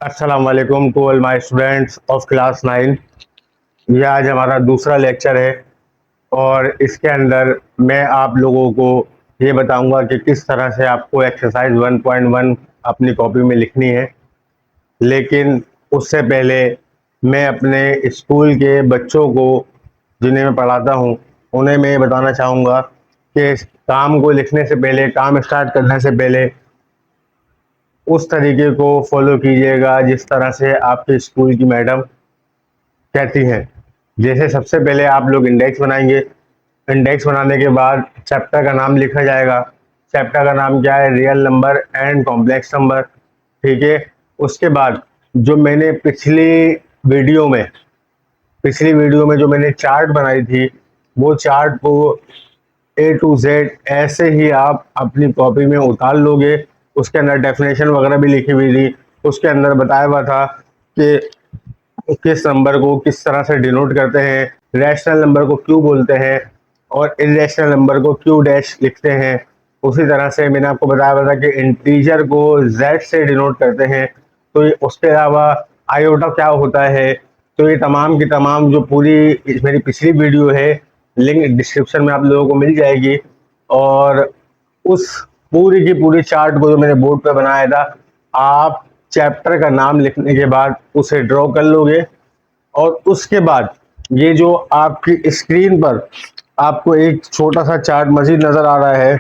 अस्सलाम वालेकुम to all my students of class 9। यह आज हमारा दूसरा लेक्चर है और इसके अंदर मैं आप लोगों को ये बताऊंगा कि किस तरह से आपको एक्सरसाइज 1.1 अपनी कॉपी में लिखनी है। लेकिन उससे पहले मैं अपने स्कूल के बच्चों को जिन्हें मैं पढ़ाता हूँ उन्हें मैं ये बताना चाहूँगा कि काम को लिखने से पहले, काम स्टार्ट करने से पहले उस तरीके को फॉलो कीजिएगा जिस तरह से आपके स्कूल की मैडम कहती हैं। जैसे सबसे पहले आप लोग इंडेक्स बनाएंगे। इंडेक्स बनाने के बाद चैप्टर का नाम लिखा जाएगा। चैप्टर का नाम क्या है? Real number and complex number. ठीक है। उसके बाद जो मैंने पिछली वीडियो में जो मैंने चार्ट बनाई थी, वो चार्ट को A to Z ऐसे ही आप अपनी कॉपी में उतार लोगे। उसके अंदर डेफिनेशन वगैरह भी लिखी हुई थी। उसके अंदर बताया हुआ था कि किस नंबर को किस तरह से डिनोट करते हैं, रैशनल नंबर को क्यों बोलते हैं और इरेशनल नंबर को क्यों डैश लिखते हैं। उसी तरह से मैंने आपको बताया हुआ था कि इंटीजर को Z से डिनोट करते हैं। तो उसके अलावा आयोटा क्या होता है। तो ये तमाम की तमाम जो पूरी मेरी पिछली वीडियो है, लिंक डिस्क्रिप्शन में आप लोगों को मिल जाएगी। और उस पूरी की पूरी चार्ट को जो मैंने बोर्ड पे बनाया था, आप चैप्टर का नाम लिखने के बाद उसे ड्रॉ कर लोगे। और उसके बाद ये जो आपकी स्क्रीन पर आपको एक छोटा सा चार्ट मजीद नजर आ रहा है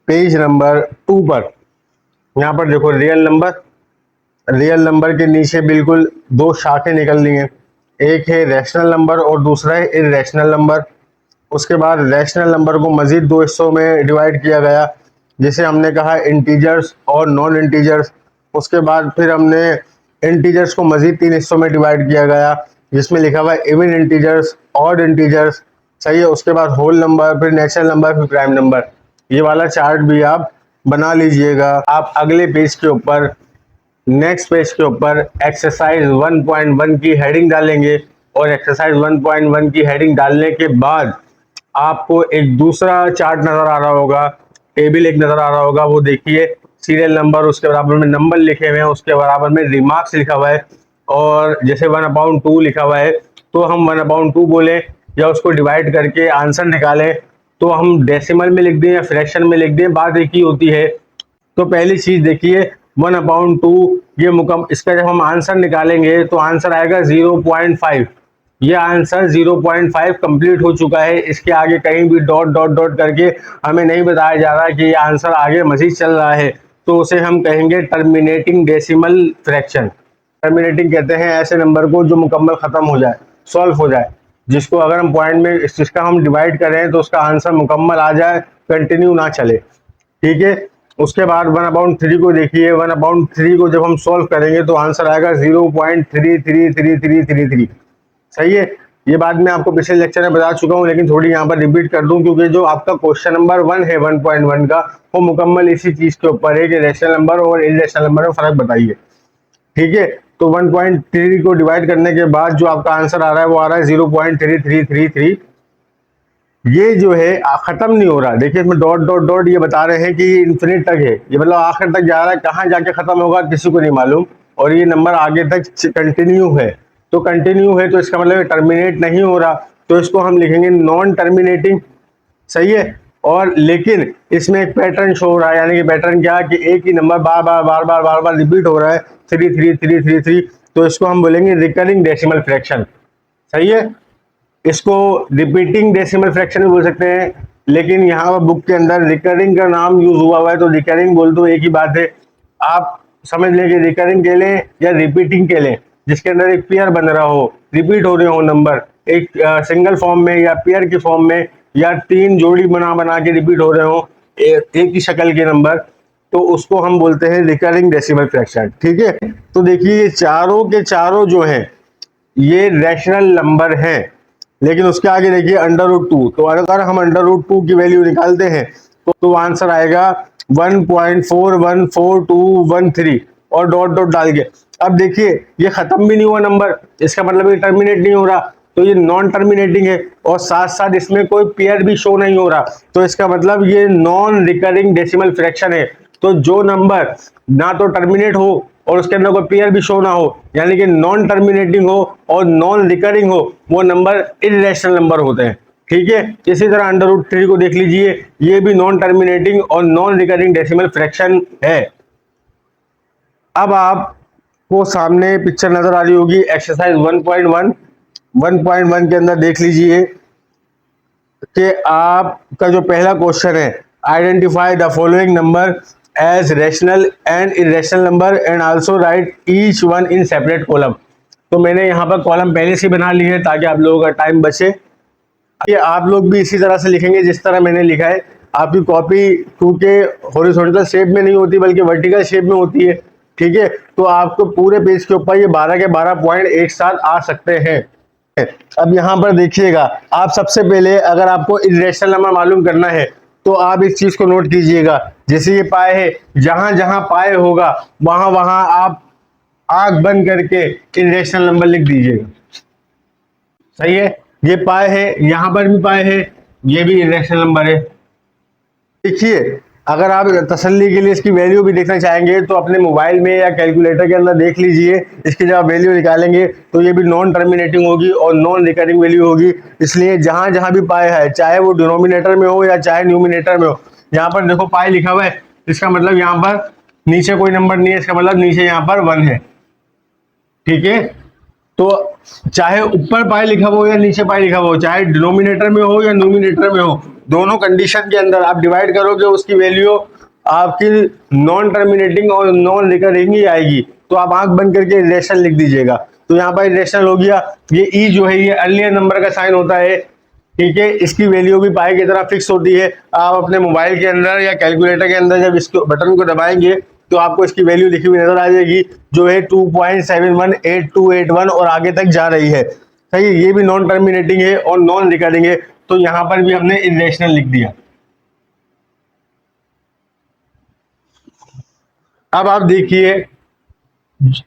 पेज नंबर 2 पर, यहाँ पर देखो रियल नंबर के नीचे बिल्कुल दो शाखें निकल रही हैं। एक है रैशनल नंबर और दूसरा है इरेशनल नंबर। उसके बाद रैशनल नंबर को मजीद दो हिस्सों में डिवाइड किया गया, जिसे हमने कहा इंटीजर्स और नॉन इंटीजर्स। उसके बाद फिर हमने इंटीजर्स को मजीद 3 हिस्सों में डिवाइड किया गया, जिसमें लिखा हुआ है इवन इंटीजर्स, ऑड इंटीजर्स। सही है। उसके बाद होल नंबर, फिर नेचुरल नंबर, फिर प्राइम नंबर। ये वाला चार्ट भी आप बना लीजिएगा। आप अगले पेज के ऊपर, नेक्स्ट पेज के ऊपर एक्सरसाइज 1.1 की हेडिंग डालेंगे और एक्सरसाइज 1.1 की हेडिंग डालने के बाद आपको एक दूसरा चार्ट नजर आ रहा होगा, टेबल एक नजर आ रहा होगा। वो देखिए, सीरियल नंबर, उसके बराबर में नंबर लिखे हुए हैं, उसके बराबर में रिमार्क्स लिखा हुआ है। और जैसे 1/2 लिखा हुआ है तो हम 1/2 बोले या उसको डिवाइड करके आंसर निकालें, तो हम डेसिमल में लिख दें या फ्रैक्शन में लिख दें, बात एक ही होती है। तो पहली चीज देखिए, 1/2 ये इसका जब हम आंसर निकालेंगे तो आंसर आएगा 0.5। ये आंसर 0.5 कंप्लीट हो चुका है। इसके आगे कहीं भी डॉट डॉट डॉट करके हमें नहीं बताया जा रहा कि ये आंसर आगे मजीद चल रहा है, तो उसे हम कहेंगे टर्मिनेटिंग डेसिमल फ्रैक्शन। टर्मिनेटिंग कहते हैं ऐसे नंबर को जो मुकम्मल खत्म हो जाए, सॉल्व हो जाए, जिसको अगर हम पॉइंट में जिसका हम डिवाइड करें तो उसका आंसर मुकम्मल आ जाए, कंटिन्यू ना चले। ठीक है। उसके बाद 1/3 को देखिए। 1/3 को जब हम सॉल्व करेंगे तो आंसर आएगा 0.333333। सही है। ये बात मैं आपको पिछले लेक्चर में बता चुका हूँ, लेकिन थोड़ी यहाँ पर रिपीट कर दूं, क्योंकि जो आपका क्वेश्चन नंबर 1 है 1.1 का, वो मुकम्मल इसी चीज के ऊपर है कि रैशनल नंबर और इरेशनल नंबर में फर्क बताइए। ठीक है। तो 1.3 को डिवाइड करने के बाद जो आपका आंसर आ रहा है वो आ रहा है 0.3333। ये जो है खत्म नहीं हो रहा। देखिए इसमें डॉट डॉट डॉट ये बता रहे हैं कि ये इन्फिनिट तक है, ये मतलब आखिर तक जा रहा है। कहाँ जाके खत्म होगा किसी को नहीं मालूम, और ये नंबर आगे तक कंटिन्यू है। तो कंटिन्यू है तो इसका मतलब टर्मिनेट नहीं हो रहा, तो इसको हम लिखेंगे नॉन टर्मिनेटिंग। सही है। और लेकिन इसमें एक पैटर्न शो हो रहा है, यानी कि पैटर्न क्या कि एक ही नंबर बार बार रिपीट हो रहा है, 33333। तो इसको हम बोलेंगे रिकरिंग डेसिमल फ्रैक्शन। सही है। इसको रिपीटिंग डेसिमल फ्रैक्शन भी बोल सकते हैं, लेकिन यहाँ पर बुक के अंदर रिकरिंग का नाम यूज हुआ है, तो रिकरिंग बोल दो, एक ही बात है। आप समझ लें कि रिकरिंग के लें या रिपीटिंग के लें, जिसके अंदर एक पेयर बन रहा हो, रिपीट हो रहे हो नंबर एक सिंगल फॉर्म में या पेयर की फॉर्म में, या 3 जोड़ी बना के रिपीट हो रहे हो एक ही शक्ल के नंबर, तो उसको हम बोलते हैं रिकरिंग डेसिमल फ्रैक्शन। ठीक है। तो देखिए चारों के चारों जो हैं ये रैशनल नंबर हैं, लेकिन उसके आगे देखिए √2। तो अगर हम √2 की वैल्यू निकालते हैं तो आंसर आएगा 1.414213 और डॉट डॉट डाल के। अब देखिए ये खत्म भी नहीं हुआ नंबर, इसका मतलब ये टर्मिनेट नहीं हो रहा, तो ये नॉन टर्मिनेटिंग है। और साथ साथ इसमें कोई पेयर भी शो नहीं हो रहा, तो इसका मतलब ये नॉन रिकरिंग डेसिमल फ्रैक्शन है। तो जो नंबर ना तो टर्मिनेट हो और उसके अंदर कोई पेयर भी शो ना हो, यानी कि नॉन टर्मिनेटिंग हो और नॉन रिकरिंग हो, वो नंबर इर्रेशनल नंबर होते हैं। ठीक है, इसी तरह √3 को देख लीजिए, ये भी नॉन टर्मिनेटिंग और नॉन रिकरिंग डेसिमल फ्रैक्शन है। अब आपको सामने पिक्चर नजर आ रही होगी, एक्सरसाइज 1.1 के अंदर देख लीजिए कि आपका जो पहला क्वेश्चन है, identify the following number as rational and irrational number and also write each one in separate column. तो मैंने यहाँ पर कॉलम पहले से बना लिए है ताकि आप लोगों का टाइम बचे। ये आप लोग भी इसी तरह से लिखेंगे जिस तरह मैंने लिखा है। आपकी कॉपी क्योंकि हॉरिजॉन्टल शेप में नहीं होती बल्कि वर्टिकल शेप में होती है, ठीक है, तो आपको पूरे पेज के ऊपर ये 12 के 12 पॉइंट एक साथ आ सकते हैं। अब यहाँ पर देखिएगा, आप सबसे पहले अगर आपको इरेशनल नंबर मालूम करना है तो आप इस चीज को नोट कीजिएगा, जैसे ये पाए है, जहां जहां पाए होगा वहां वहां आप आंख बंद करके इरेशनल नंबर लिख दीजिएगा। सही है, ये पाए है, यहां पर भी पाए है, ये भी इरेशनल नंबर है। देखिए, अगर आप तसल्ली के लिए इसकी वैल्यू भी देखना चाहेंगे तो अपने मोबाइल में या कैलकुलेटर के अंदर देख लीजिए, इसकी जब आप वैल्यू निकालेंगे तो ये भी नॉन टर्मिनेटिंग होगी और नॉन रिकरिंग वैल्यू होगी। इसलिए जहां जहां भी पाए है, चाहे वो डिनोमिनेटर में हो या चाहे न्यूमिनेटर में हो, यहाँ पर देखो पाए लिखा हुआ है, इसका मतलब यहाँ पर नीचे कोई नंबर नहीं है, इसका मतलब नीचे यहाँ पर 1 है। ठीक है, तो चाहे ऊपर पाई लिखा हो या नीचे पाई लिखा हो, चाहे डिनोमिनेटर में हो या न्यूमिनेटर में हो, दोनों कंडीशन के अंदर आप डिवाइड करोगे उसकी वैल्यू आपकी नॉन टर्मिनेटिंग और नॉन रिकरिंग ही आएगी। तो आप आंख बंद करके इरेशनल लिख दीजिएगा। तो यहाँ पर इरेशनल हो गया। ये ई जो है ये अर्लियर नंबर का साइन होता है। ठीक है, इसकी वैल्यू भी पाई की तरह फिक्स होती है। आप अपने मोबाइल के अंदर या कैलकुलेटर के अंदर जब इसको बटन को दबाएंगे तो आपको इसकी वैल्यू लिखी हुई नजर आ जाएगी, जो है 2.718281 और आगे तक जा रही है। सही है, ये भी नॉन टर्मिनेटिंग है और नॉन रिकरिंग है, तो यहां पर भी हमने इरेशनल लिख दिया। अब आप देखिए,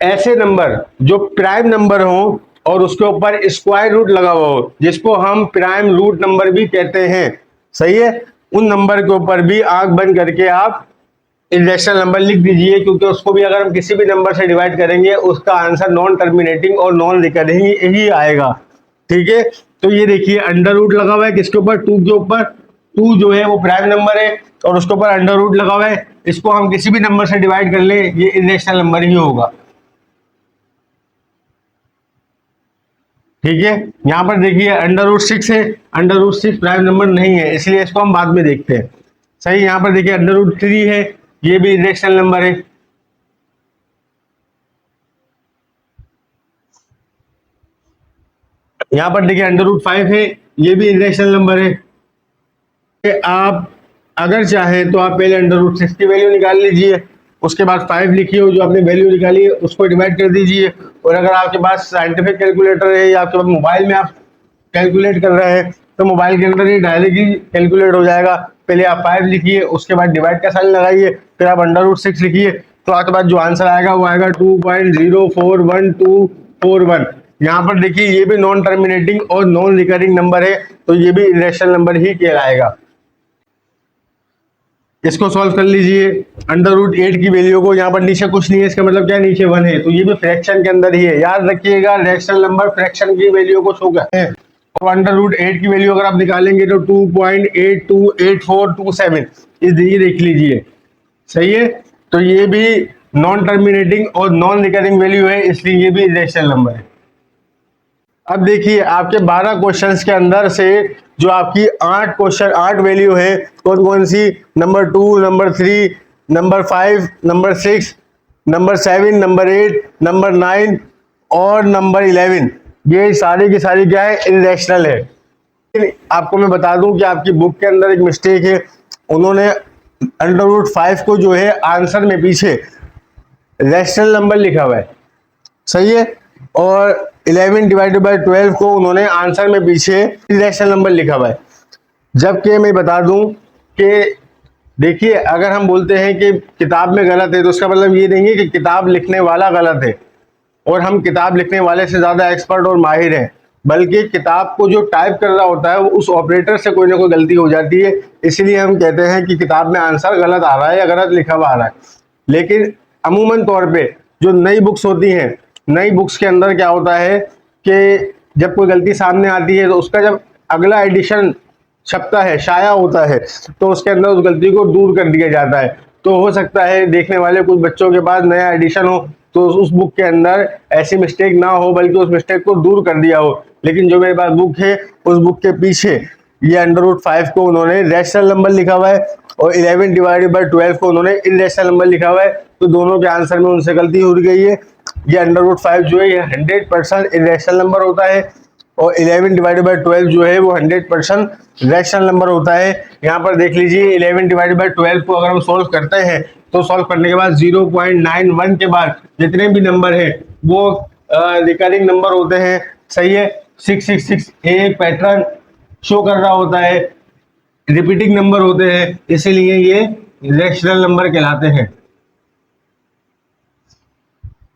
ऐसे नंबर जो प्राइम नंबर हो और उसके ऊपर स्क्वायर रूट लगा हुआ हो, जिसको हम प्राइम रूट नंबर भी कहते हैं, सही है, उन नंबर के ऊपर भी आंख बंद करके आप इरेशनल नंबर लिख दीजिए, क्योंकि उसको भी अगर हम किसी भी नंबर से डिवाइड करेंगे उसका आंसर नॉन टर्मिनेटिंग और नॉन रिकरिंग ही आएगा। ठीक है, तो ये देखिए अंडर रूट लगा हुआ है किसके ऊपर, 2 के ऊपर। 2 जो है वो प्राइम नंबर है और उसके ऊपर अंडर रूट लगा हुआ है, इसको हम किसी भी नंबर से डिवाइड कर ले ये इरेशनल नंबर ही होगा। ठीक है, यहां पर देखिए √6 है, √6 प्राइम नंबर नहीं है, इसलिए इसको हम बाद में देखते हैं। सही, यहां पर देखिए √3 है, ये भी इरेशनल नंबर है। यहां पर देखिए √5 है, ये भी इरेशनल नंबर है। आप अगर चाहें तो आप पहले √6 की वैल्यू निकाल लीजिए, उसके बाद 5 लिखिए, जो आपने वैल्यू निकाली है उसको डिवाइड कर दीजिए। और अगर आपके पास साइंटिफिक कैलकुलेटर है या आपके पास मोबाइल में आप कैलकुलेट कर रहे हैं तो मोबाइल के अंदर ही डायरेक्ट ही कैलकुलेट हो जाएगा। पहले आप 5 लिखिए, उसके बाद डिवाइड का साइन लगाइए, फिर आप √6 लिखिए, तो आपके पास जो आंसर आएगा वो आएगा 2.041241। यहाँ पर देखिए ये भी नॉन टर्मिनेटिंग और नॉन रिकरिंग नंबर है, तो ये भी इरेशनल नंबर ही कहलाएगा। इसको सॉल्व कर लीजिए, √8 की वैल्यू को, यहाँ पर नीचे कुछ नहीं है, इसका मतलब क्या है, नीचे 1 है, तो ये भी फ्रैक्शन के अंदर ही है। याद रखिएगा, रैशनल नंबर फ्रैक्शन की वैल्यू को शो करते हैं। और √8 की वैल्यू अगर आप निकालेंगे तो 2.828427 ये देख लीजिए। सही है, तो ये भी नॉन टर्मिनेटिंग और नॉन रिकरिंग वैल्यू है, इसलिए ये भी इरेशनल नंबर है। अब देखिए आपके 12 क्वेश्चंस के अंदर से जो आपकी 8 वैल्यू है, कौन कौन सी, number 2, number 3, number 5, number 6, number 7, number 8, number 9 और नंबर 11, ये सारी की सारी क्या है, इरेशनल है। आपको मैं बता दूं कि आपकी बुक के अंदर एक मिस्टेक है, उन्होंने √5 को जो है आंसर में पीछे रैशनल नंबर लिखा हुआ है। सही है, और 11/12 को उन्होंने आंसर में पीछे इरेशनल नंबर लिखा हुआ है। जबकि मैं बता दूं कि देखिए, अगर हम बोलते हैं कि किताब में गलत है तो उसका मतलब ये नहीं है कि किताब लिखने वाला गलत है और हम किताब लिखने वाले से ज़्यादा एक्सपर्ट और माहिर हैं, बल्कि किताब को जो टाइप कर रहा होता है वो उस ऑपरेटर से कोई ना कोई गलती हो जाती है, इसलिए हम कहते हैं कि किताब में आंसर गलत आ रहा है या गलत लिखा हुआ आ रहा है। लेकिन अमूमन तौर पे जो नई बुक्स होती हैं, नई बुक्स के अंदर क्या होता है कि जब कोई गलती सामने आती है तो उसका जब अगला एडिशन छपता है, शाया होता है, तो उसके अंदर उस गलती को दूर कर दिया जाता है। तो हो सकता है देखने वाले कुछ बच्चों के पास नया एडिशन हो तो उस बुक के अंदर ऐसी मिस्टेक ना हो, बल्कि उस मिस्टेक को दूर कर दिया हो। लेकिन जो मेरे पास बुक है, उस बुक के पीछे ये √5 को उन्होंने रैशनल नंबर लिखा हुआ है और 11/12 को उन्होंने इरेशनल नंबर लिखा हुआ है। तो दोनों के आंसर में उनसे गलती हो गई है। ये √5 जो है ये 100% इरेशनल नंबर होता है और 11/12 जो है वो 100% रैशनल नंबर होता है। यहाँ पर देख लीजिए 11/12 को अगर हम सॉल्व करते हैं तो सॉल्व करने के बाद 0.91 के बाद जितने भी नंबर है वो रिकरिंग नंबर होते हैं। सही है, 666 एक पैटर्न शो कर रहा होता है, रिपीटिंग नंबर होते हैं, इसीलिए ये रैशनल नंबर कहलाते हैं।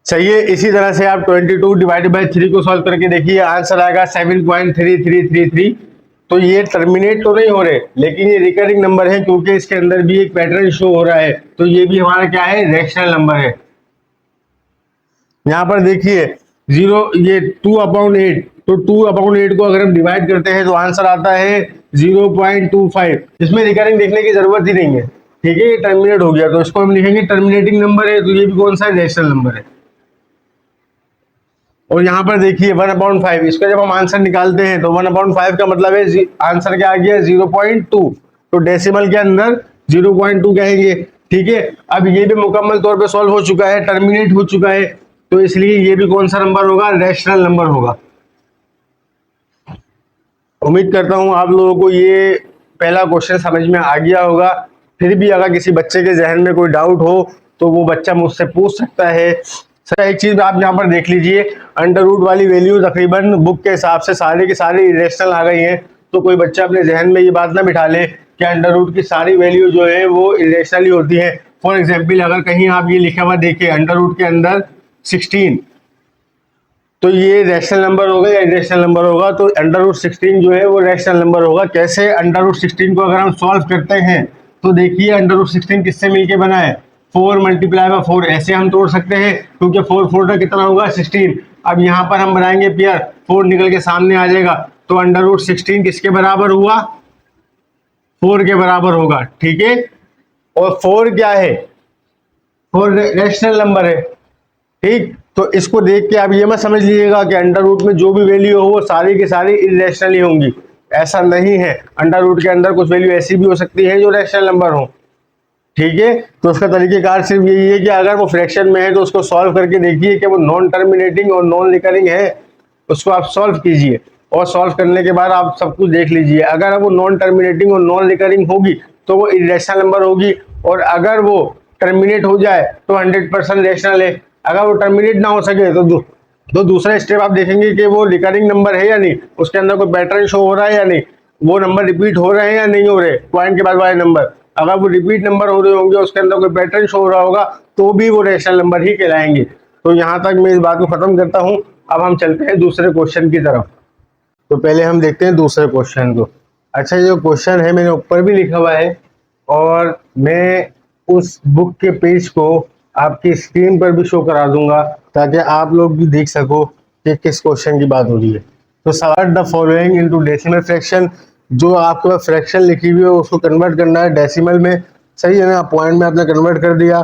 सही है, इसी तरह से आप 22/3 को सॉल्व करके देखिए, आंसर आएगा 7.3333। तो ये टर्मिनेट तो नहीं हो रहे, लेकिन ये रिकरिंग नंबर है क्योंकि इसके अंदर भी एक पैटर्न शो हो रहा है। तो ये भी हमारा क्या है, रैशनल नंबर है। यहाँ पर देखिए ये 2/8, तो 2/8 को अगर हम डिवाइड करते हैं तो आंसर आता है 0.25। इसमें रिकरिंग देखने की जरूरत ही नहीं है, ठीक है, ये टर्मिनेट हो गया तो इसको हम लिखेंगे टर्मिनेटिंग नंबर है। तो ये भी कौन सा है, रैशनल नंबर है। और यहाँ पर देखिए 1/5, इसका जब हम आंसर निकालते हैं तो 1/5 का मतलब है आंसर क्या आ गया, 0.2। तो डेसिमल के अंदर 0.2 कहेंगे, ठीक है। अब ये भी मुकम्मल तौर पे सॉल्व हो चुका है, टर्मिनेट हो चुका है, तो इसलिए ये भी कौन सा नंबर होगा, रैशनल नंबर होगा। उम्मीद करता हूं आप लोगों को ये पहला क्वेश्चन समझ में आ गया होगा। फिर भी अगर किसी बच्चे के जहन में कोई डाउट हो तो वो बच्चा मुझसे पूछ सकता है। सर एक चीज आप यहाँ पर देख लीजिए, अंडर रूट वाली वैल्यू तकरीबन बुक के हिसाब से सारे के सारे इरेशनल आ गई हैं। तो कोई बच्चा अपने जहन में ये बात ना बिठा ले कि अंडर रूट की सारी वैल्यू जो है वो इरेशनल ही होती है। फॉर एग्जाम्पल अगर कहीं आप ये लिखा हुआ देखिए अंडर रूट के अंदर 16, तो ये रैशनल नंबर होगा या इरेशनल नंबर होगा, तो √16 जो है वो रैशनल नंबर होगा। कैसे, √16 को अगर हम सॉल्व करते हैं तो देखिए √16 किससे मिलके बना है, 4 × 4, ऐसे हम तोड़ सकते हैं क्योंकि 4 का कितना होगा, 16। अब यहाँ पर हम बनाएंगे पेयर, 4 निकल के सामने आ जाएगा, तो √16 किसके बराबर हुआ, 4 के बराबर होगा, ठीक है। और 4 क्या है, 4 रैशनल नंबर है, ठीक। तो इसको देख के आप ये मत समझ लीजिएगा कि अंडर रूट में जो भी वैल्यू हो वो सारी की सारी इरेशनल ही होंगी, ऐसा नहीं है। अंडर रूट के अंदर कुछ वैल्यू ऐसी भी हो सकती है जो रैशनल नंबर हो, ठीक है। तो उसका तरीकेकार सिर्फ यही है कि अगर वो फ्रैक्शन में है तो उसको सॉल्व करके देखिए कि वो नॉन टर्मिनेटिंग और नॉन रिकरिंग है, उसको आप सॉल्व कीजिए और सॉल्व करने के बाद आप सब कुछ देख लीजिए। अगर वो नॉन टर्मिनेटिंग और नॉन रिकरिंग होगी तो वो इरेशनल नंबर होगी, और अगर वो टर्मिनेट हो जाए तो 100% रैशनल है। अगर वो टर्मिनेट ना हो सके तो दूसरा स्टेप आप देखेंगे कि वो रिकरिंग नंबर है या नहीं, उसके अंदर कोई पैटर्न शो हो रहा है या नहीं, वो नंबर रिपीट हो रहे हैं या नहीं हो रहे, पॉइंट के बाद वाले नंबर। अगर वो रिपीट नंबर हो रहे होंगे, उसके अंदर कोई पैटर्न शो हो रहा होगा, तो भी वो रैशनल नंबर ही कहलाएंगे। तो यहाँ तक मैं इस बात को खत्म करता हूँ। अब हम चलते हैं दूसरे क्वेश्चन की तरफ। तो पहले हम देखते हैं दूसरे क्वेश्चन को। अच्छा, जो क्वेश्चन है मैंने ऊपर भी लिखा हुआ है और मैं उस बुक के पेज को आपकी स्क्रीन पर भी शो करा दूंगा ताकि आप लोग भी देख सको कि किस क्वेश्चन की बात हो रही है। तो solve the following into decimal fraction. जो आपके पास फ्रैक्शन लिखी हुई है उसको कन्वर्ट करना है डेसिमल में, सही है ना। पॉइंट में आपने कन्वर्ट कर दिया,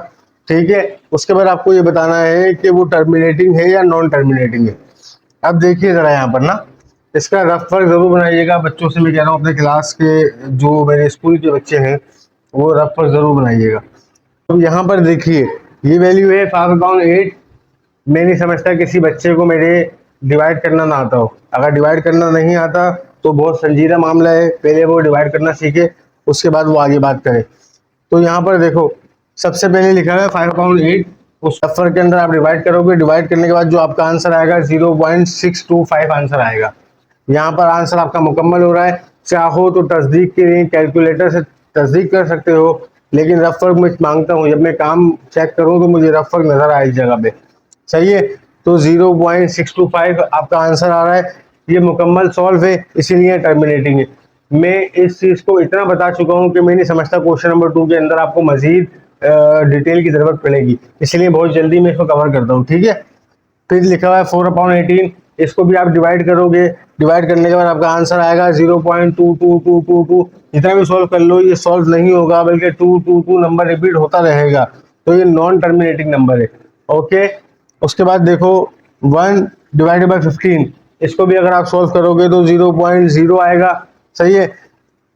ठीक है। उसके बाद आपको ये बताना है कि वो टर्मिनेटिंग है या नॉन टर्मिनेटिंग है। अब देखिए जरा यहाँ पर ना, इसका रफ वर्क जरूर बनाइएगा। बच्चों से मैं कह रहा हूँ, अपने क्लास के जो मेरे स्कूल के बच्चे हैं वो रफ वर्क जरूर बनाइएगा। तो यहाँ पर देखिए ये वैल्यू है 5/8। मैं नहीं समझता किसी बच्चे को मेरे डिवाइड करना ना आता हो। अगर डिवाइड करना नहीं आता तो बहुत संजीदा मामला है, पहले वो डिवाइड करना सीखे, उसके बाद वो आगे बात करे। तो यहाँ पर देखो सबसे पहले लिखा है 5/8, उस रफर के अंदर आप डिवाइड करोगे, डिवाइड करने के बाद जो आपका आंसर आएगा 0.625 आंसर आएगा। यहाँ पर आंसर आपका मुकम्मल हो रहा है। चाहो तो तस्दीक के लिए कैलकुलेटर से तस्दीक कर सकते हो, लेकिन रफ वर्क मैं मांगता हूँ, जब मैं काम चेक करूँ तो मुझे रफ वर्क नजर आए इस जगह पे, सही है। तो 0.625 आपका आंसर आ रहा है। ये मुकम्मल सॉल्व है, इसीलिए टर्मिनेटिंग है। मैं इस चीज को इतना बता चुका हूँ कि मैं नहीं समझता क्वेश्चन नंबर 2 के अंदर आपको मजीद डिटेल की जरूरत पड़ेगी, इसलिए बहुत जल्दी मैं इसको कवर करता हूँ, ठीक है। फिर लिखा हुआ है 4/18, इसको भी आप डिवाइड करोगे, डिवाइड करने के बाद आपका आंसर आएगा 0.22222। जितना भी सॉल्व कर लो ये सॉल्व नहीं होगा, बल्कि 222 नंबर रिपीट होता रहेगा, तो ये नॉन टर्मिनेटिंग नंबर है। ओके, उसके बाद देखो 1/15, इसको भी अगर आप सॉल्व करोगे तो 0.0 आएगा, सही है।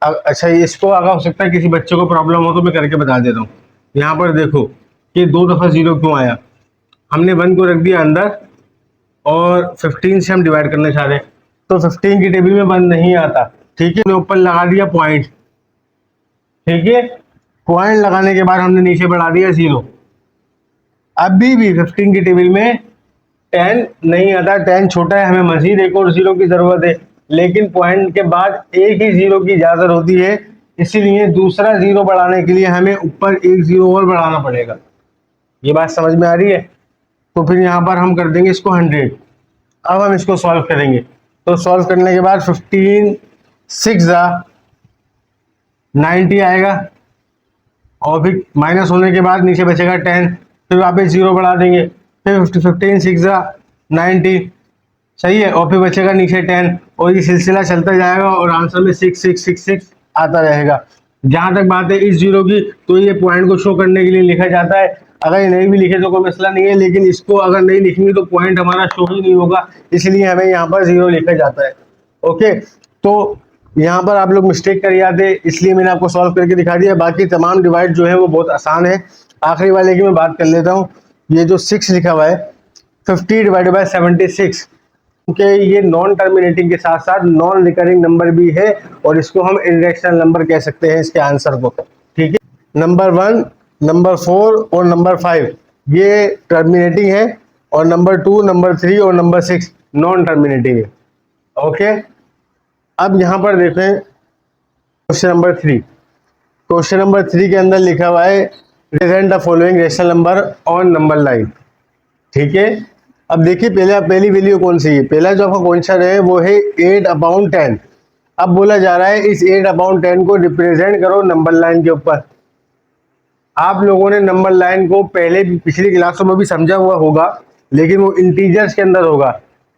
अच्छा, इसको अगर हो सकता है किसी बच्चे को प्रॉब्लम हो तो मैं करके बता देता हूँ। यहाँ पर देखो कि 2 दफा 0 क्यों आया, हमने 1 को रख दिया अंदर और 15 से हम डिवाइड करना चाह रहे हैं, तो 15 की टेबल में 1 नहीं आता, ठीक है। ऊपर लगा दिया पॉइंट, ठीक है, पॉइंट लगाने के बाद हमने नीचे बढ़ा दिया 0। अभी भी 15 की टेबल में 10 नहीं आता, 10 छोटा है, हमें मजीद एक और 0 की जरूरत है, लेकिन पॉइंट के बाद एक ही 0 की इजाजत होती है, इसीलिए दूसरा 0 बढ़ाने के लिए हमें ऊपर एक 0 और बढ़ाना पड़ेगा। ये बात समझ में आ रही है? तो फिर यहाँ पर हम कर देंगे इसको 100। अब हम इसको सॉल्व करेंगे, तो सॉल्व करने के बाद 15 6 90 आएगा, और फिर माइनस होने के बाद नीचे बचेगा 10, फिर वापस 0 बढ़ा देंगे, फिर 15 6 90, सही है, और फिर बचेगा नीचे 10, और ये सिलसिला चलता जाएगा और आंसर में 6666 आता रहेगा। जहां तक बात है इस 0 की, तो ये पॉइंट को शो करने के लिए लिखा जाता है, अगर ये नहीं भी लिखे तो कोई मसला नहीं है, लेकिन इसको अगर नहीं लिखेंगे तो पॉइंट हमारा शो ही नहीं होगा, इसलिए हमें यहाँ पर 0 लिखा जाता है। ओके, तो यहाँ पर आप लोग मिस्टेक कर जाते, इसलिए मैंने आपको सॉल्व करके दिखा दिया। बाकी तमाम डिवाइड जो है वो बहुत आसान है। आखिरी वाले की मैं बात कर लेता हूँ, ये जो 6 लिखा हुआ है 50/76, क्योंकि ये नॉन टर्मिनेटिंग के साथ साथ नॉन रिकरिंग नंबर भी है, और इसको हम इरेशनल नंबर कह सकते हैं इसके आंसर को, ठीक है। नंबर 1, नंबर 4 और नंबर 5 ये टर्मिनेटिंग है, और नंबर 2, नंबर 3 और नंबर 6 नॉन टर्मिनेटिंग है। ओके, अब यहाँ पर देखें क्वेश्चन नंबर 3। क्वेश्चन नंबर 3 के अंदर लिखा हुआ है represent the following rational number on number line, ठीक है। अब देखिए पहली वैल्यू कौन सी है, पहला जो आपका क्वेश्चन है वो है 8/10। अब बोला जा रहा है इस 8/10 को रिप्रेजेंट करो नंबर लाइन के ऊपर। आप लोगों ने नंबर लाइन को पहले पिछली क्लासों में भी समझा हुआ होगा, लेकिन वो इंटीजर्स के अंदर होगा,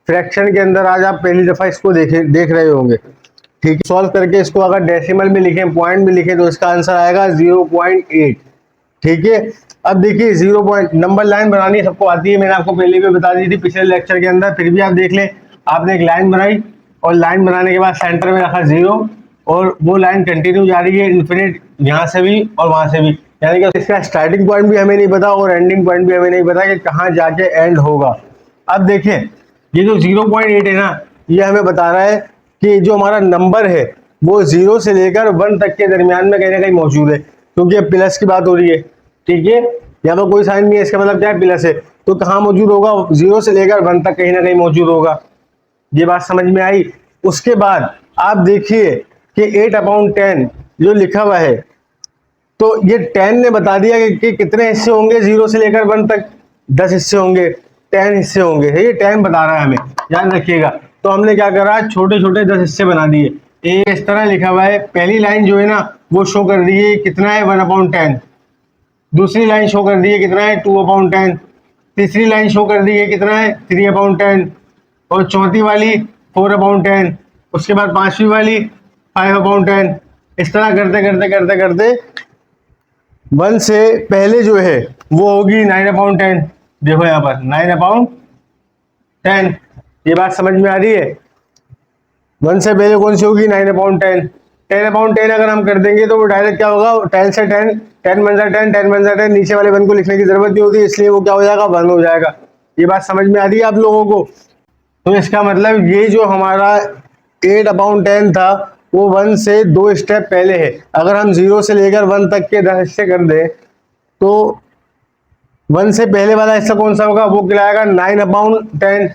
फ्रैक्शन के अंदर आज आप पहली दफा इसको देख रहे होंगे, ठीक है। सॉल्व करके इसको अगर डेसिमल में लिखें, पॉइंट में लिखें, तो इसका आंसर आएगा 0.8, ठीक है। अब देखिए 0 नंबर लाइन बनानी सबको आती है, मैंने आपको पहले भी बता दी थी पिछले लेक्चर के अंदर, फिर भी आप देख लें। आपने एक लाइन बनाई और लाइन बनाने के बाद सेंटर में रखा 0, और वो लाइन कंटिन्यू जा रही है इन्फिनिट, यहाँ से भी और वहां से भी, यानी कि इसका स्टार्टिंग पॉइंट भी हमें नहीं पता और एंडिंग पॉइंट भी हमें नहीं पता कि कहाँ जाके एंड होगा। अब देखिए ये जो 0.8 है ना, ये हमें बता रहा है कि जो हमारा नंबर है वो 0 से लेकर 1 तक के दरमियान में कहीं ना कहीं मौजूद है, क्योंकि अब प्लस की बात हो रही है, ठीक है। यहाँ पर कोई साइन नहीं है, इसका मतलब क्या है, प्लस है, तो कहाँ मौजूद होगा, 0 से लेकर 1 तक कहीं ना कहीं मौजूद होगा। ये बात समझ में आई। उसके बाद आप देखिए कि 8/10 जो लिखा हुआ है, तो ये 10 ने बता दिया कि कितने हिस्से होंगे 0 से लेकर 1 तक, 10 हिस्से होंगे, 10 हिस्से होंगे, ये 10 बता रहा है हमें, ध्यान रखिएगा। तो हमने क्या करा, छोटे छोटे 10 हिस्से बना दिए। एक इस तरह लिखा हुआ है, पहली लाइन जो है ना वो शो कर रही है कितना है 1/10, दूसरी लाइन शो कर दी है कितना है 2/10, तीसरी लाइन शो कर दी है कितना है 3/10, और चौथी वाली 4/10, उसके बाद पांचवी वाली 5/10। इस तरह करते करते करते करते 1 से पहले जो है वो होगी 9/10। देखो यहाँ पर 9/10, ये बात समझ में आ रही है। 1 से पहले कौन सी होगी 9/10, 10/10 अगर हम कर देंगे तो वो डायरेक्ट क्या होगा, 10 से 10, 10 बन जाए 10, 10 बन जाए 10, नीचे वाले 1 को लिखने की जरूरत नहीं होती, इसलिए वो क्या हो जाएगा 1 हो जाएगा। ये बात समझ में आ रही है आप लोगों को। तो इसका मतलब ये जो हमारा 8/10 था वो 1 से 2 स्टेप पहले है। अगर हम 0 से लेकर 1 तक के 10 हिस्से कर दें तो 1 से पहले वाला हिस्सा कौन सा होगा, वो कहलाएगा 9/10,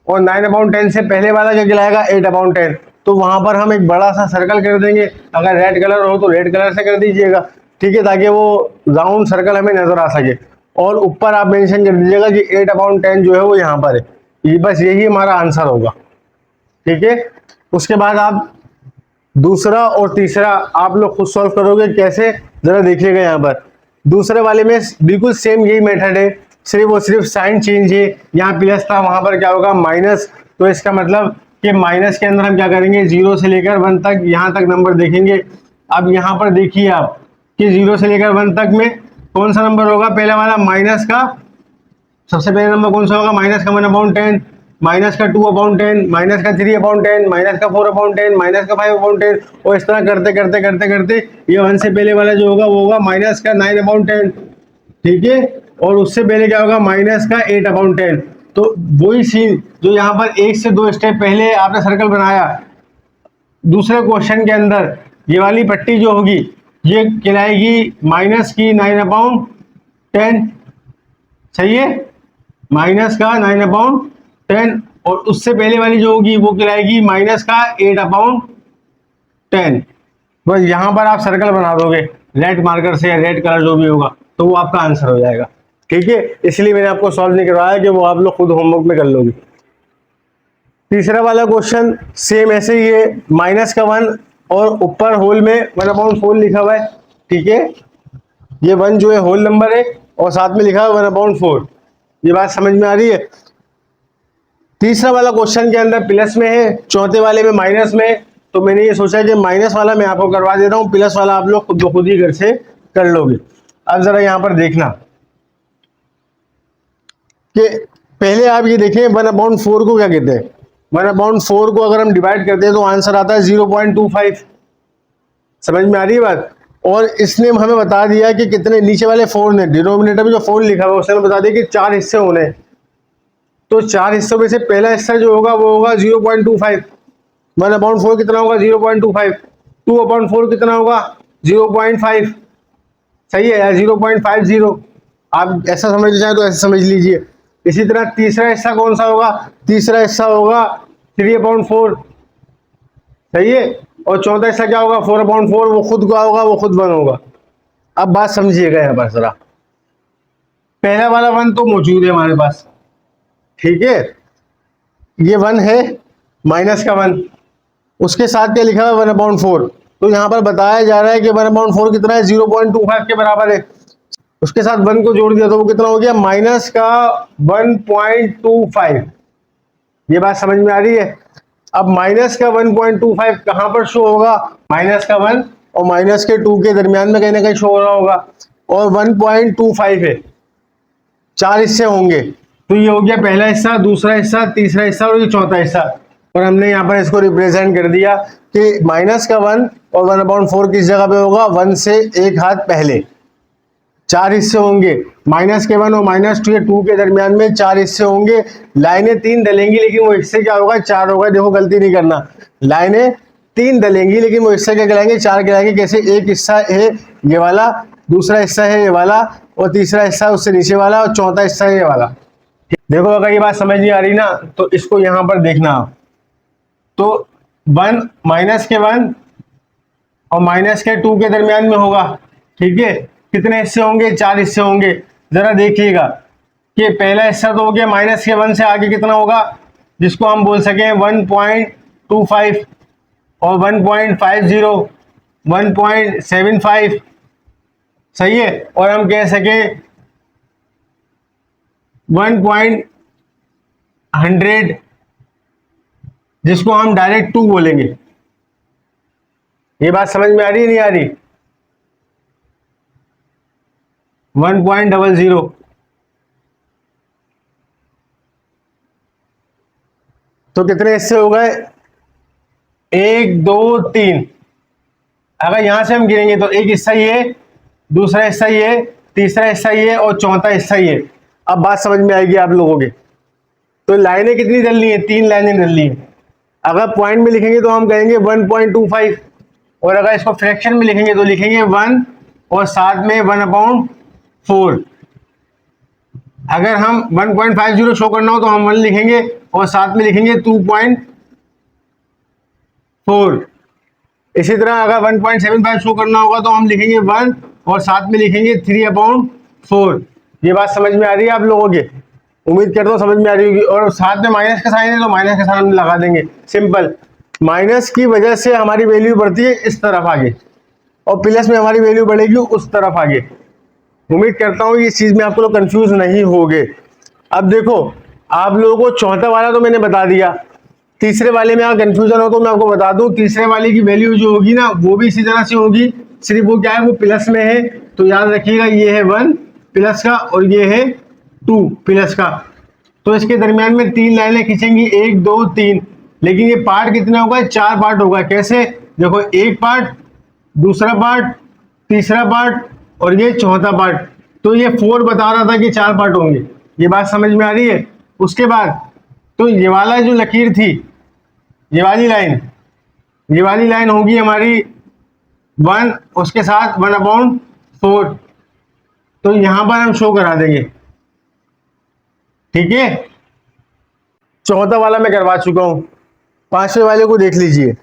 और 9/10 से पहले वाला क्या कहलाएगा 8/10। तो वहां पर हम एक बड़ा सा सर्कल कर देंगे, अगर रेड कलर हो तो रेड कलर से कर दीजिएगा, ठीक है, ताकि वो राउंड सर्कल हमें नजर आ सके। और ऊपर आप मेंशन कर दीजिएगा कि 8/10 जो है वो यहाँ पर है, ये बस यही हमारा आंसर होगा, ठीक है। उसके बाद आप दूसरा और तीसरा आप लोग खुद सॉल्व करोगे, कैसे जरा देखिएगा यहाँ पर दूसरे वाले में बिल्कुल सेम यही मेथड है, सिर्फ और सिर्फ साइन चेंज है। यहाँ प्लस था, वहां पर क्या होगा माइनस। तो इसका मतलब कि माइनस के अंदर हम क्या करेंगे, 0 से लेकर 1 तक यहाँ तक नंबर देखेंगे। अब यहाँ पर देखिए आप कि 0 से लेकर 1 तक में कौन सा नंबर होगा, पहला वाला माइनस का, सबसे पहला नंबर कौन सा होगा, माइनस का 1/10, माइनस का 2/10, माइनस का 3/10, माइनस का 4/10, माइनस का 5/10, और इस तरह करते करते करते करते ये 1 से पहले वाला जो होगा वो होगा माइनस का 9/10, ठीक है। और उससे पहले क्या होगा, माइनस का 8/10। तो वही सीन जो यहाँ पर 1 से 2 स्टेप पहले आपने सर्कल बनाया, दूसरे क्वेश्चन के अंदर ये वाली पट्टी जो होगी ये कहलाएगी माइनस की 9/10, सही है, माइनस का 9/10। और उससे पहले वाली जो होगी वो कहलाएगी माइनस का 8/10। बस यहाँ पर आप सर्कल बना दोगे रेड मार्कर से या रेड कलर जो भी होगा, तो वो आपका आंसर हो जाएगा, ठीक है। इसलिए मैंने आपको सॉल्व नहीं करवाया कि वो आप लोग खुद होमवर्क में कर लोगे। तीसरा वाला क्वेश्चन सेम ऐसे ही है, माइनस का 1 और ऊपर होल में 1/4 लिखा हुआ है, ठीक है। ये 1 जो है होल नंबर है और साथ में लिखा हुआ 1/4। ये बात समझ में आ रही है। तीसरा वाला क्वेश्चन के अंदर प्लस में है, चौथे वाले में माइनस में है। तो मैंने ये सोचा कि माइनस वाला मैं आपको करवा देता हूँ, प्लस वाला आप लोग खुद ब खुद ही घर से कर लोगे। अब जरा यहाँ पर देखना कि पहले आप ये देखें 1/4 को क्या कहते हैं। 1/4 को अगर हम डिवाइड करते हैं तो आंसर आता है 0.25। समझ में आ रही है बात। और इसने हमें बता दिया कि कितने नीचे वाले 4 ने, डिनोमिनेटर में जो 4 लिखा हुआ है उसने बता दिया कि 4 हिस्से होने हैं। तो 4 हिस्सों में से पहला हिस्सा जो होगा वो होगा 0.25। 1/4 कितना होगा, 0.25। 2/4 कितना होगा, 0.5, सही है, या 0.50। आप ऐसा समझ चाहें तो ऐसे समझ लीजिए। इसी तरह तीसरा हिस्सा कौन सा होगा, तीसरा हिस्सा होगा 3/4, सही है। और चौथा हिस्सा क्या होगा, 4/4, वो खुद क्या होगा, वो खुद 1 होगा। अब बात समझिएगा यहाँ पर जरा, पहला वाला 1 तो मौजूद है हमारे पास, ठीक है, ये 1 है, माइनस का 1, उसके साथ क्या लिखा है 1/4। तो यहाँ पर बताया जा रहा है कि 1/4 कितना है, 0.25 के बराबर है। उसके साथ 1 को जोड़ दिया तो वो कितना हो गया, माइनस का 1.25। ये बात समझ में आ रही है। अब माइनस का 1.25 कहां पर शो होगा, माइनस का 1 और माइनस के 2 के दरमियान में कहीं ना कहीं शो हो रहा होगा। और 1.25 है, 4 हिस्से होंगे। तो ये हो गया पहला हिस्सा, दूसरा हिस्सा, तीसरा हिस्सा और ये चौथा हिस्सा। और हमने यहाँ पर इसको रिप्रेजेंट कर दिया कि माइनस का 1 और 1/4 किस जगह पे होगा, 1 से एक हाथ पहले। 4 हिस्से होंगे, माइनस के 1 और माइनस 2 के दरमियान में 4 हिस्से होंगे। लाइनें 3 डलेंगी लेकिन वो हिस्से क्या होगा, 4 होगा। देखो गलती नहीं करना, लाइनें 3 डलेंगी लेकिन वो हिस्से क्या कहलाएंगे, 4 कहलाएंगे। कैसे, एक हिस्सा है ये वाला, दूसरा हिस्सा है ये वाला, और तीसरा हिस्सा उससे नीचे वाला, और चौथा हिस्सा है ये वाला। देखो अगर ये बात समझ नहीं आ रही ना तो इसको यहां पर देखना आप। तो 1 माइनस के 1 और माइनस के 2 के दरमियान में होगा, ठीक है। कितने हिस्से होंगे, 4 हिस्से होंगे। जरा देखिएगा कि पहला हिस्सा तो हो गया माइनस के 1 से आगे कितना होगा, जिसको हम बोल सकें 1.25 और 1.50, 1.75, सही है। और हम कह सकें 1.100, जिसको हम डायरेक्ट 2 बोलेंगे। ये बात समझ में आ रही है, नहीं आ रही। 1.00, तो कितने हिस्से हो गए, 1 2 3। अगर यहां से हम गिनेंगे तो एक हिस्सा ये, दूसरा हिस्सा ये, तीसरा हिस्सा ये और चौथा हिस्सा ये। अब बात समझ में आएगी आप लोगों के। तो लाइनें कितनी डलनी है, 3 लाइनें डलनी है। अगर पॉइंट में लिखेंगे तो हम कहेंगे 1.25, और अगर इसको फ्रैक्शन में लिखेंगे तो लिखेंगे 1 और साथ में 1/4। अगर हम 1.50 शो करना हो तो हम 1 लिखेंगे और साथ में लिखेंगे 2.4। इसी तरह अगर 1.75 शो करना होगा तो हम लिखेंगे 1 और साथ में लिखेंगे 3/4। ये बात समझ में आ रही है आप लोगों के, उम्मीद करता हूँ समझ में आ रही होगी। और साथ में माइनस का साइन है तो माइनस का साइन हम लगा देंगे, सिंपल। माइनस की वजह से हमारी वैल्यू बढ़ती है इस तरफ आगे, और प्लस में हमारी वैल्यू बढ़ेगी उस तरफ आगे। उम्मीद करता हूँ इस चीज में आप लोग कंफ्यूज नहीं होगे। अब देखो, आप लोगों को चौथा वाला तो मैंने बता दिया, तीसरे वाले में अगर कंफ्यूजन हो तो मैं आपको बता दूं, तीसरे वाले की वैल्यू जो होगी ना वो भी इसी तरह से होगी, सिर्फ वो क्या है, वो प्लस में है। तो याद रखिएगा ये है 1 प्लस का और ये है 2 प्लस का। तो इसके दरमियान में 3 लाइनें खींचेंगी, 1 2 3, लेकिन ये पार्ट कितना होगा, 4 पार्ट होगा। कैसे, देखो एक पार्ट, दूसरा पार्ट, तीसरा पार्ट और ये चौथा पार्ट। तो ये 4 बता रहा था कि 4 पार्ट होंगे। ये बात समझ में आ रही है। उसके बाद तो ये वाला जो लकीर थी, ये वाली लाइन होगी हमारी 1, उसके साथ 1/4। तो यहां पर हम शो करा देंगे, ठीक है। चौथा वाला मैं करवा चुका हूं, पांचवें वाले को देख लीजिए।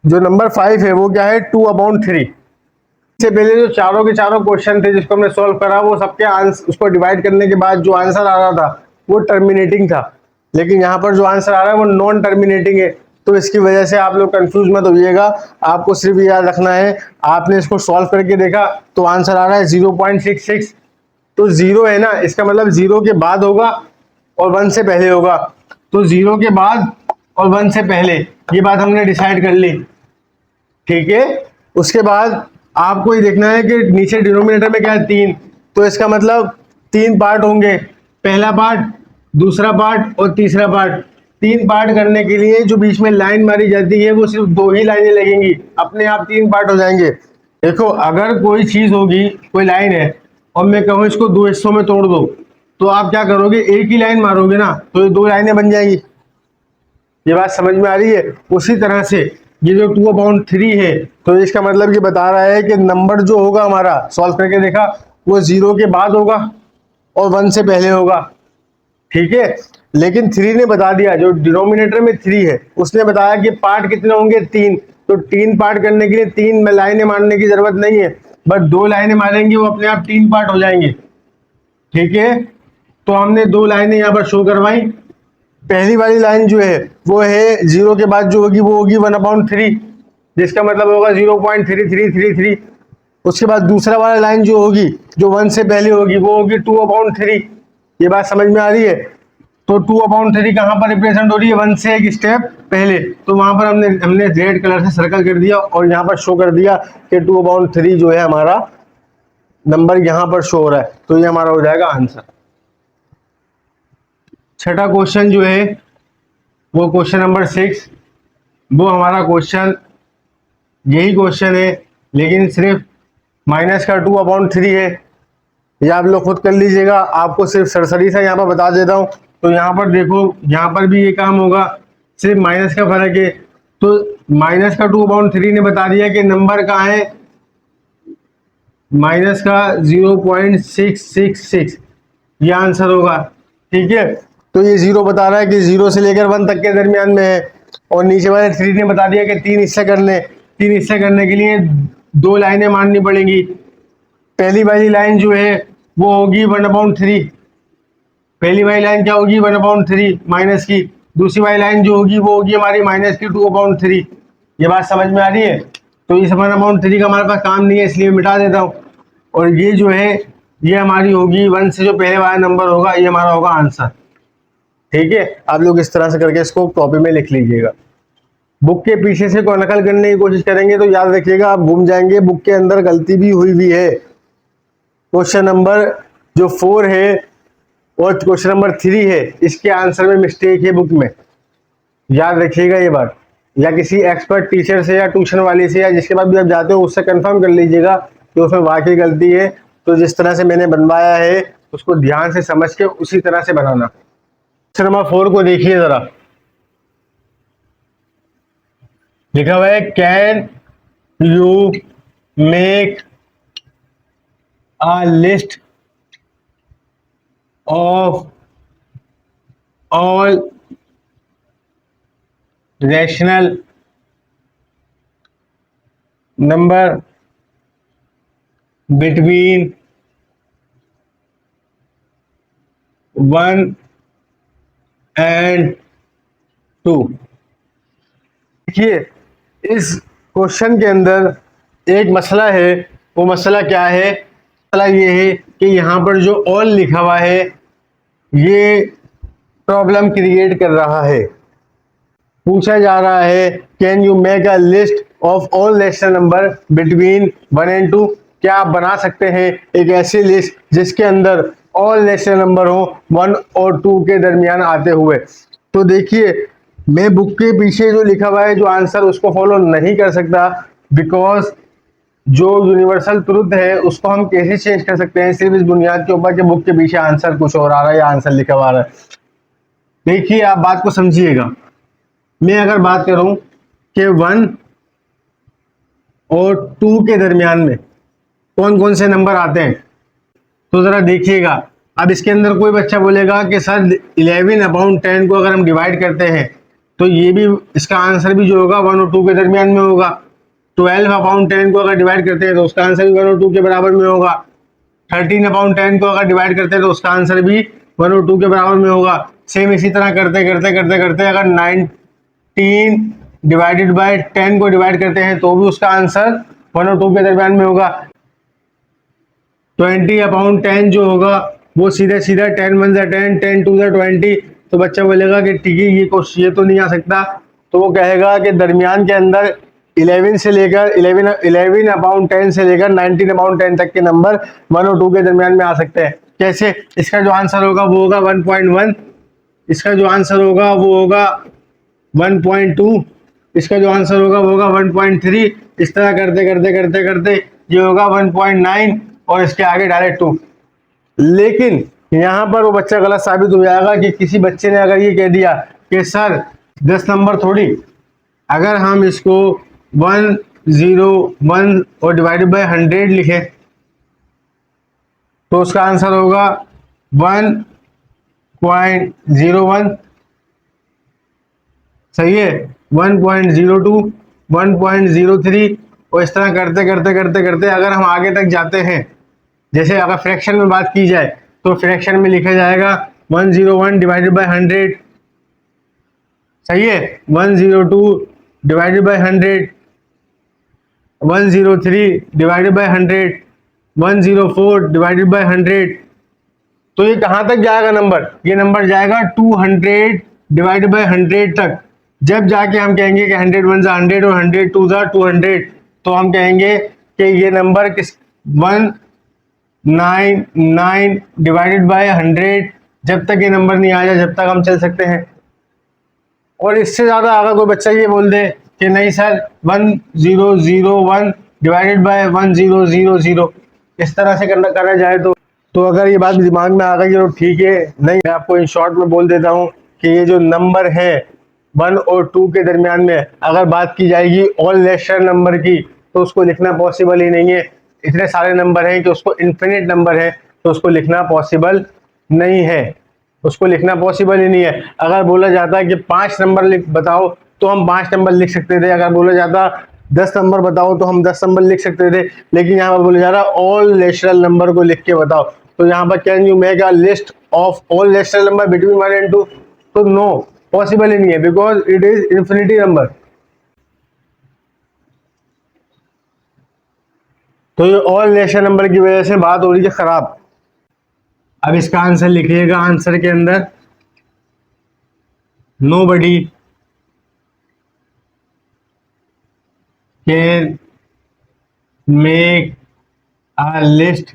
जो नंबर 5 है वो क्या है, 2/3। इससे पहले जो चारों के चारों क्वेश्चन थे जिसको हमने सॉल्व करा, वो सबके आंसर, उसको डिवाइड करने के बाद जो आंसर आ रहा था वो टर्मिनेटिंग था, लेकिन यहाँ पर जो आंसर आ रहा है वो नॉन टर्मिनेटिंग है। तो इसकी वजह से आप लोग कंफ्यूज मत होइएगा। आपको सिर्फ याद रखना है, आपने इसको सॉल्व करके देखा तो आंसर आ रहा है 0.66। तो 0 है ना, इसका मतलब 0 के बाद होगा और 1 से पहले होगा। तो 0 के बाद और 1 से पहले, ये बात हमने डिसाइड कर ली, ठीक है। उसके बाद आपको ये देखना है कि नीचे डिनोमिनेटर में क्या है, 3। तो इसका मतलब 3 पार्ट होंगे, पहला पार्ट, दूसरा पार्ट और तीसरा पार्ट। 3 पार्ट करने के लिए जो बीच में लाइन मारी जाती है वो सिर्फ 2 ही लाइनें लगेंगी, अपने आप 3 पार्ट हो जाएंगे। देखो, अगर कोई चीज होगी, कोई लाइन है और मैं कहूँ इसको 2 हिस्सों में तोड़ दो, तो आप क्या करोगे, एक ही लाइन मारोगे ना, तो ये 2 लाइनें बन जाएंगी। ये बात समझ में आ रही है। उसी तरह से ये जो 2/3 है, तो इसका मतलब ये बता रहा है कि नंबर जो होगा हमारा, सॉल्व करके देखा, वो 0 के बाद होगा और 1 से पहले होगा, ठीक है। लेकिन 3 ने बता दिया, जो डिनोमिनेटर में 3 है उसने बताया कि पार्ट कितने होंगे, 3। तो 3 पार्ट करने के लिए 3 लाइनें मारने की जरूरत नहीं है, बस 2 लाइनें मारेंगे, वो अपने आप 3 पार्ट हो जाएंगे, ठीक है। तो हमने 2 लाइनें यहाँ पर शो करवाई। पहली वाली लाइन जो है वो है 0 के बाद जो होगी वो होगी 1/3, जिसका मतलब होगा 0.3333। उसके बाद दूसरा वाला लाइन जो होगी, जो 1 से पहले होगी, वो होगी 2/3। ये बात समझ में आ रही है। तो 2/3 कहाँ पर रिप्रेजेंट हो रही है, 1 से एक स्टेप पहले। तो वहां पर हमने रेड कलर से सर्कल कर दिया और यहाँ पर शो कर दिया कि 2/3 जो है हमारा नंबर यहाँ पर शो हो रहा है। तो ये हमारा हो जाएगा आंसर। छठा क्वेश्चन जो है वो क्वेश्चन नंबर 6, वो हमारा क्वेश्चन यही क्वेश्चन है, लेकिन सिर्फ माइनस का 2/3 है। ये आप लोग खुद कर लीजिएगा, आपको सिर्फ सरसरी सा यहाँ पर बता देता हूँ। तो यहाँ पर देखो, यहाँ पर भी ये काम होगा, सिर्फ माइनस का फर्क है। तो माइनस का 2/3 ने बता दिया कि नंबर कहाँ है, माइनस का 0.666, ये आंसर होगा, ठीक है। तो ये 0 बता रहा है कि 0 से लेकर 1 तक के दरमियान में है, और नीचे वाले 3 ने बता दिया कि 3 हिस्से करने के लिए 2 लाइनें मारनी पड़ेंगी। पहली वाली लाइन जो है वो होगी 1/3, पहली वाली लाइन क्या होगी, 1/3 माइनस की। दूसरी वाली लाइन जो होगी वो होगी हमारी माइनस की 2/3। ये बात समझ में आ रही है। तो इस 1/3 का हमारे पास काम नहीं है, इसलिए मिटा देता हूँ। और ये जो है ये हमारी होगी 1 से जो पहले वाला नंबर होगा, ये हमारा होगा आंसर, ठीक है। आप लोग इस तरह से करके इसको कॉपी में लिख लीजिएगा। बुक के पीछे से कोई नकल करने की कोशिश करेंगे तो याद रखिएगा आप घूम जाएंगे, बुक के अंदर गलती भी हुई भी है। क्वेश्चन नंबर जो 4 है और क्वेश्चन नंबर 3 है, इसके आंसर में मिस्टेक है बुक में, याद रखिएगा ये बात। या किसी एक्सपर्ट टीचर से या ट्यूशन वाले से या जिसके पास भी आप जाते हो उससे कंफर्म कर लीजिएगा कि उसमें वाकई गलती है। तो जिस तरह से मैंने बनवाया है उसको ध्यान से समझ के उसी तरह से बनाना। क्वेश्चन नंबर 4 को देखिए जरा, लिखा हुआ है can you make a list of all rational number between 1 and 2। देखिए, इस क्वेश्चन के अंदर एक मसला है, वो मसला क्या है मसला ये है कि यहाँ पर जो ऑल लिखा हुआ है ये प्रॉब्लम क्रिएट कर रहा है। पूछा जा रहा है can you make a list of all rational number between 1 and 2। क्या आप बना सकते हैं एक ऐसी लिस्ट जिसके अंदर ऑल रैशनल नंबर हो 1 और 2 के दरमियान आते हुए। तो देखिए, मैं बुक के पीछे जो लिखा हुआ है जो आंसर उसको फॉलो नहीं कर सकता, बिकॉज जो यूनिवर्सल ट्रुथ है उसको हम कैसे चेंज कर सकते हैं सिर्फ इस बुनियाद के ऊपर कि बुक के पीछे आंसर कुछ और आ रहा है या आंसर लिखा हुआ आ रहा है। देखिए, आप बात को समझिएगा। मैं अगर बात करूं कि 1 और 2 के दरमियान में कौन कौन से नंबर आते हैं, तो जरा देखिएगा। अब इसके अंदर कोई बच्चा बोलेगा कि सर 11/10 को अगर हम डिवाइड करते हैं तो ये भी इसका आंसर भी जो होगा 1 और 2 के दरमियान में होगा। 12/10 को अगर डिवाइड करते हैं तो उसका आंसर भी 1 और 2 के बराबर में होगा। 13/10 को अगर डिवाइड करते हैं तो उसका आंसर भी 1 और 2 के बराबर में होगा। सेम इसी तरह करते करते करते करते अगर 19 डिवाइडेड बाय 10 को डिवाइड करते हैं तो भी उसका आंसर 1 और 2 के दरमियान में होगा। 20/10 जो होगा वो सीधा सीधा 10 1 10 10 2 20। तो बच्चा बोलेगा कि ठीक है ये तो नहीं आ सकता, तो वो कहेगा कि दरमियान के अंदर 11 से लेकर 11/10 से लेकर 19/10 तक के नंबर 1 और 2 के दरमियान में आ सकते हैं। कैसे? इसका जो आंसर होगा वो होगा 1.1, इसका जो आंसर होगा वो होगा 1.2, इसका जो आंसर होगा वो होगा 1.3। इस तरह करते करते करते करते ये होगा 1.9 और इसके आगे डायरेक्ट 2। लेकिन यहाँ पर वो बच्चा गलत साबित हो जाएगा कि किसी बच्चे ने अगर ये कह दिया कि सर 10 नंबर थोड़ी, अगर हम इसको 101 और डिवाइडेड बाय 100 लिखे तो उसका आंसर होगा 1.01। सही है, 1.02, 1.03 और इस तरह करते करते करते करते अगर हम आगे तक जाते हैं, जैसे अगर फ्रैक्शन में बात की जाए तो फ्रैक्शन में लिखा जाएगा 101 डिवाइडेड बाय 100। सही है, 102 divided by 100, 103 divided by 100, 104 divided by 100। तो ये कहां तक जाएगा नंबर? ये नंबर जाएगा 200 डिवाइडेड बाय 100 तक। जब जाके हम कहेंगे कि 100 1 100 और 100 2 200, तो हम कहेंगे कि ये नंबर किस 199 डिवाइडेड बाय 100। जब तक ये नंबर नहीं आ जाए जब तक हम चल सकते हैं। और इससे ज्यादा अगर कोई बच्चा ये बोल दे कि नहीं सर 1001 डिवाइडेड बाय 1000, इस तरह से करा जाए तो अगर ये बात दिमाग में आ गई तो ठीक है। नहीं, मैं आपको इन शॉर्ट में बोल देता हूँ कि ये जो नंबर है 1 और 2 के दरमियान में अगर बात की जाएगी ऑल रैशनल नंबर की तो उसको लिखना पॉसिबल ही नहीं है। इतने सारे नंबर हैं कि उसको इन्फिनिट नंबर है तो उसको लिखना पॉसिबल नहीं है, उसको लिखना पॉसिबल ही नहीं है। अगर बोला जाता है कि 5 नंबर बताओ तो हम 5 नंबर लिख सकते थे, अगर बोला जाता 10 नंबर बताओ तो हम 10 नंबर लिख सकते थे, लेकिन यहाँ पर बोला जा रहा है ऑल रैशनल नंबर को लिख के बताओ। तो यहाँ पर can you make a list of all rational number between 1 and 2, तो नो, पॉसिबल ही नहीं है, because it is infinity number. तो ये ऑल रैशनल नंबर की वजह से बात हो रही है खराब। अब इसका आंसर लिखिएगा। आंसर के अंदर nobody can make a list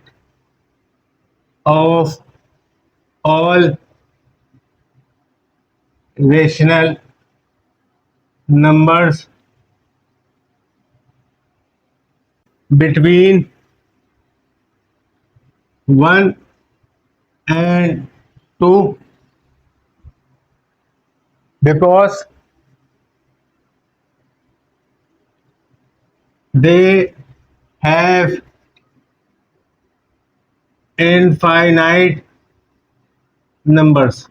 of all rational numbers between 1 and 2 because they have infinite numbers।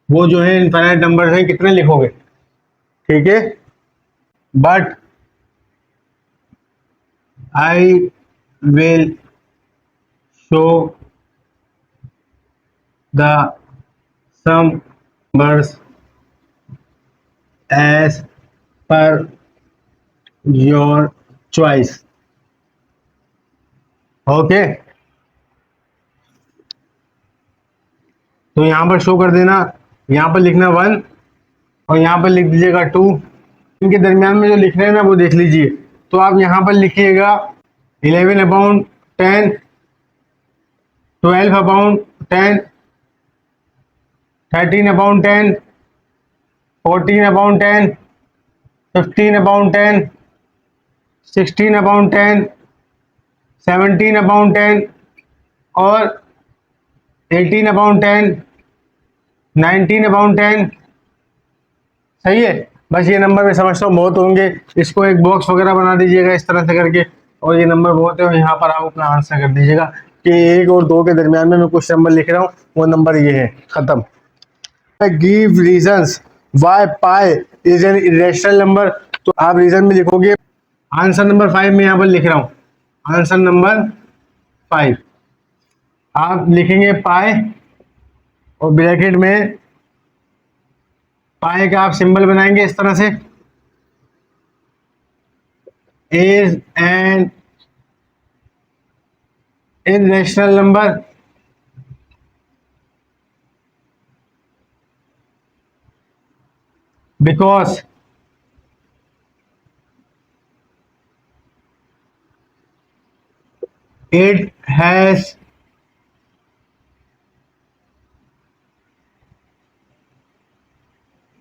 वो जो है इनफाइनाइट नंबर हैं, कितने लिखोगे? ठीक है, but I will show the some numbers as per your choice. Okay, तो यहाँ पर शो कर देना, यहाँ पर लिखना 1 और यहाँ पर लिख दीजिएगा 2। इनके दरमियान में जो लिख रहे हैं ना वो देख लीजिए। तो आप यहाँ पर लिखिएगा 11/10, 12/10, 13/10, 14/10, 15/10, 16/10, 17/10 और 18/10, 19/10। सही है, बस ये नंबर मैं समझता हूँ बहुत होंगे। इसको एक बॉक्स वगैरह बना दीजिएगा इस तरह से करके, और ये नंबर बहुत है, यहाँ पर आप अपना आंसर कर दीजिएगा कि 1 और 2 के दरमियान में मैं कुछ नंबर लिख रहा हूँ, वो नंबर ये है, खत्म। Give reasons why pi is an irrational number, तो आप रीजन में लिखोगे। आंसर नंबर 5 में यहाँ पर लिख रहा हूँ, आंसर नंबर 5 आप लिखेंगे पाई और ब्रैकेट में पाई का आप सिंबल बनाएंगे इस तरह से, is an irrational number because it has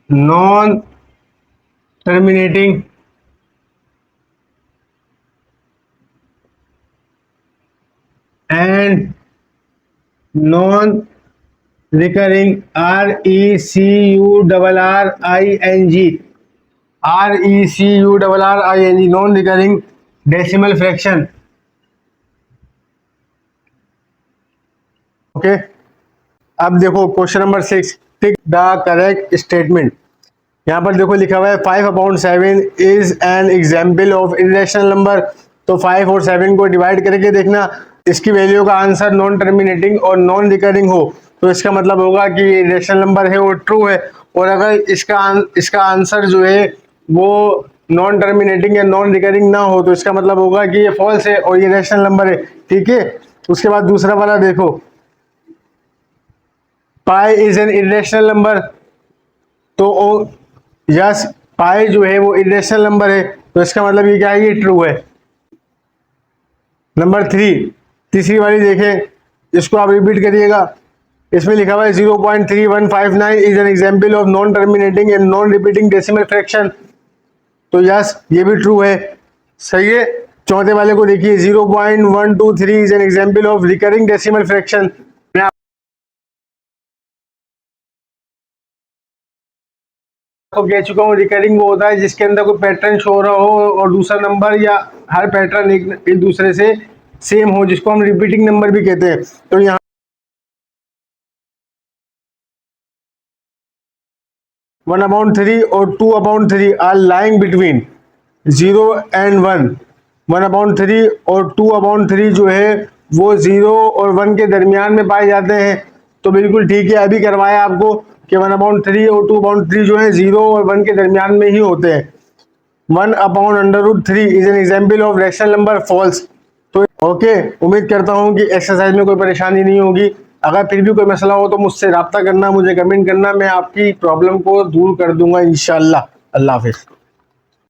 non-terminating and non-recurring RECURRING non-recurring decimal fraction। Okay, अब देखो question number 6, tick the correct statement. यहाँ पर देखो लिखा हुआ है 5/7 is an example of irrational number. तो 5 और 7 को डिवाइड करके देखना, इसकी वैल्यू का आंसर नॉन टर्मिनेटिंग और नॉन रिकरिंग हो तो इसका मतलब होगा कि ये इरेशनल नंबर है वो ट्रू है, और अगर इसका आंसर जो है वो नॉन टर्मिनेटिंग या नॉन रिकरिंग ना हो तो इसका मतलब होगा कि ये फॉल्स है और ये इरेशनल नंबर है। ठीक है, उसके बाद दूसरा वाला देखो, pi is an irrational number, तो यस पाई जो है वो इरेशनल नंबर है, तो इसका मतलब ये क्या है, ये ट्रू है। नंबर 3, तीसरी वाली देखें, इसको आप रिपीट करिएगा। इसमें लिखा हुआ है 0.3159 is an example of non terminating and non repeating decimal fraction, तो यस ये भी ट्रू है, सही है। चौथे वाले को देखिए 0.123 is an example of recurring decimal fraction. तो कह चुका हूँ रिकरिंग वो होता है जिसके अंदर कोई पैटर्न शो हो रहा हो और दूसरा नंबर या हर पैटर्न एक दूसरे से सेम हो, जिसको हम रिपीटिंग नंबर भी कहते हैं। तो यहाँ 1/3 और 2/3 आर लाइंग बिटवीन 0 and 1। 1/3 और 2/3 जो है वो 0 और 1 के दरमियान में पाए जाते हैं। तो बिल्कुल ठीक है, अभी करवाया आपको कि 1/3 और 2/3 जो है 0 और 1 के दरमियान में ही होते हैं। 1/√3 is an example of rational number, false. तो ओके, उम्मीद करता हूँ कि एक्सरसाइज में कोई परेशानी नहीं होगी। अगर फिर भी कोई मसला हो तो मुझसे रब्ता करना, मुझे कमेंट करना, मैं आपकी प्रॉब्लम को दूर कर दूंगा इंशाल्लाह। अल्लाह हाफिज।